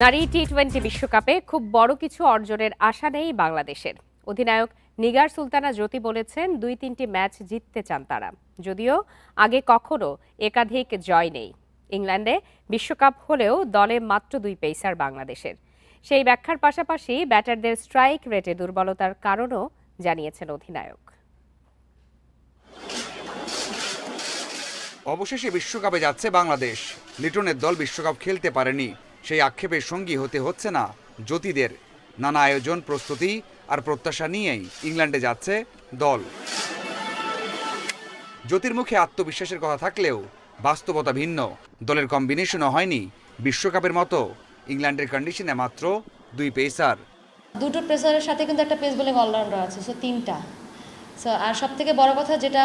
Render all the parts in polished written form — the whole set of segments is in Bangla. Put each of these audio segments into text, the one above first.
নারী টি-20 বিশ্বকাপে খুব বড় কিছু অর্জনের আশা নেই বাংলাদেশের। অধিনায়ক নিগার সুলতানা জ্যোতি বলেছেন ২-৩টি ম্যাচ জিততে চান তারা, যদিও আগে কখনো একাধিক জয় নেই। ইংল্যান্ডে বিশ্বকাপ হলেও দলে মাত্র ২ পেসার বাংলাদেশের। সেই ব্যাখ্যার পাশাপাশি ব্যাটারদের স্ট্রাইক রেটে দুর্বলতার কারণও জানিয়েছেন অধিনায়ক। অবশেষে বিশ্বকাপে যাচ্ছে বাংলাদেশ। লিটনের দল বিশ্বকাপ খেলতে পারেনি, সেই আক্ষেপের সঙ্গী হতে হচ্ছে না জ্যোতিদের। নানা আয়োজন, প্রস্তুতি আর প্রত্যাশা নিয়েই ইংল্যান্ডে যাচ্ছে দল। জ্যোতির মুখে আত্মবিশ্বাসের কথা থাকলেও বাস্তবতা ভিন্ন। দলের কম্বিনেশনও হয়নি বিশ্বকাপের মতো। ইংল্যান্ডের কন্ডিশনে মাত্র ২ পেসার। দুটো পেসারের সাথে কিন্তু একটা পেস বোলিং অলরাউন্ডার আছে, সো 3টা। সো আর সব থেকে বড় কথা যেটা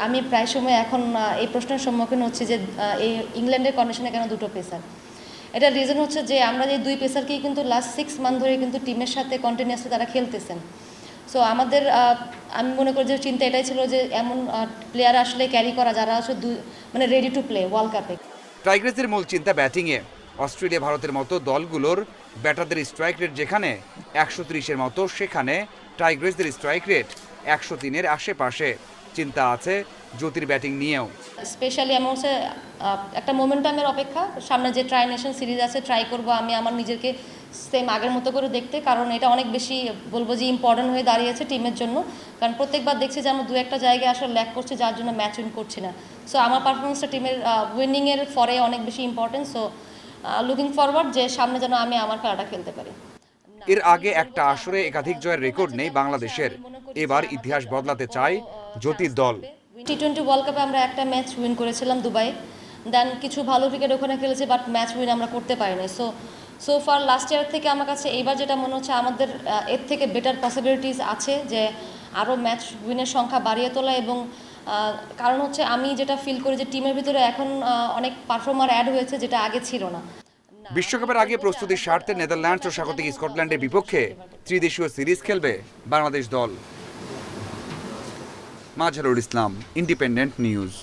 আমি প্রায় সময় এখন এই প্রশ্নের সম্মুখীন হচ্ছি যে এই ইংল্যান্ডের কন্ডিশনে কেন দুটো পেসার। এটার রিজন হচ্ছে যে আমরা এই 2 পেসারকেই কিন্তু লাস্ট 6 মান্থ ধরে কিন্তু টিমের সাথে কন্টিনিউয়াসলি তারা খেলতেছেন। সো আমাদের আমি মনে করি যে চিন্তা এটাই ছিল যে এমন প্লেয়ার আসলে ক্যারি করা যারা আসলে রেডি টু প্লে ওয়ার্ল্ড কাপে। টাইগ্রেসের মূল চিন্তা ব্যাটিংয়ে। অস্ট্রেলিয়া, ভারতের মতো দলগুলোর ব্যাটারদের স্ট্রাইক রেট যেখানে 130-এর মতো, সেখানে টাইগ্রেসদের স্ট্রাইক রেট 103-এর আশেপাশে। চিন্তা আছে জ্যোতির ব্যাটিং নিয়েও। স্পেশালি আমি হচ্ছে একটা মোমেন্টামের অপেক্ষা। সামনে যে ট্রাই নেশন সিরিজ আছে, ট্রাই করব আমি আমার নিজেকে সেম আগের মতো করে দেখতে, কারণ এটা অনেক বেশি বলবো যে ইম্পর্টেন্ট হয়ে দাঁড়িয়েছে টিমের জন্য। কারণ প্রত্যেকবার দেখছি যে আমরা 2-একটা জায়গায় আসলে ল্যাক করছি, যার জন্য ম্যাচ উইন করছি না। সো আমার পারফরমেন্সটা টিমের উইনিংয়ের পরে অনেক বেশি ইম্পর্টেন্ট। সো লুকিং ফরওয়ার্ড যে সামনে যেন আমি আমার খেলাটা খেলতে পারি। এর আগে একটা আসরে একাধিক জয়ের রেকর্ড নেই বাংলাদেশের। এবার ইতিহাস বদলাতে চায় জ্যোতির দল। টি-20 ওয়ার্ল্ড কাপে আমরা একটা ম্যাচ উইন করেছিলাম দুবাই। দেন কিছু ভালো ক্রিকেট ওখানে খেলেছি, বাট ম্যাচ উইন আমরা করতে পারিনি। সো ফার লাস্ট ইয়ার থেকে আমার কাছে এইবার যেটা মনে হচ্ছে আমাদের এর থেকে বেটার পসিবিলিটিস আছে যে আরও ম্যাচ উইনের সংখ্যা বাড়িয়ে তোলা। এবং কারণ হচ্ছে আমি যেটা ফিল করি যে টিমের ভিতরে এখন অনেক পারফর্মার অ্যাড হয়েছে, যেটা আগে ছিল না। বিশ্বকাপের আগে প্রস্তুতির স্বার্থে নেদারল্যান্ডস ও স্বাগতিক স্কটল্যান্ডের বিপক্ষে ত্রিদেশীয় সিরিজ খেলবে বাংলাদেশ দল। Mazharul Islam, independent news.